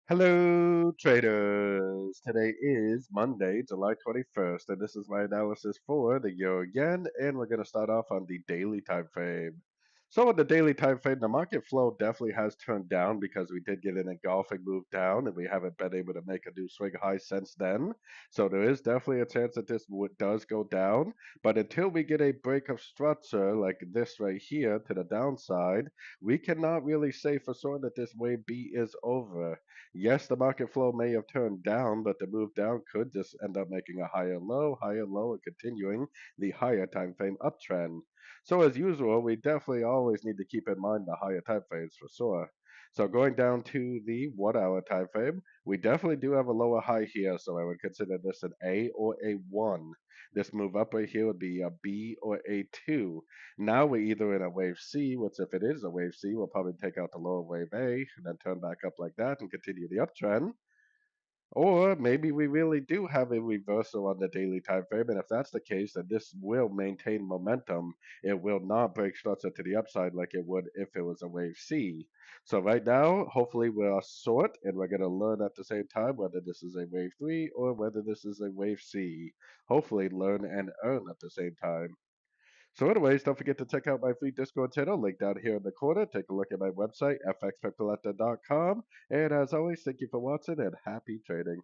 Hello, traders. Today is Monday, July 21st, and this is my analysis for the euro yen, and we're going to start off on the daily time frame. So, on the daily time frame, the market flow definitely has turned down because we did get an engulfing move down, and we haven't been able to make a new swing high since then. So, there is definitely a chance that this does go down, but until we get a break of structure like this right here to the downside, we cannot really say for sure that this wave B is over. Yes, the market flow may have turned down, but the move down could just end up making a higher low, and continuing the higher time frame uptrend. So as usual, we definitely always need to keep in mind the higher time frames for sure. So going down to the 1 hour time frame, we definitely do have a lower high here, so I would consider this an A or a 1. This move up right here would be a B or a 2. Now we're either in a wave C, which if it is a wave C, we'll probably take out the lower wave A and then turn back up like that and continue the uptrend. Or maybe we really do have a reversal on the daily time frame, and if that's the case, then this will maintain momentum. It will not break structure to the upside like it would if it was a wave C. So right now, hopefully we're short, and we're going to learn at the same time whether this is a wave 3 or whether this is a wave C. Hopefully learn and earn at the same time. So anyways, don't forget to check out my free Discord channel, link down here in the corner. Take a look at my website, fxpipcollector.com. And as always, thank you for watching and happy trading.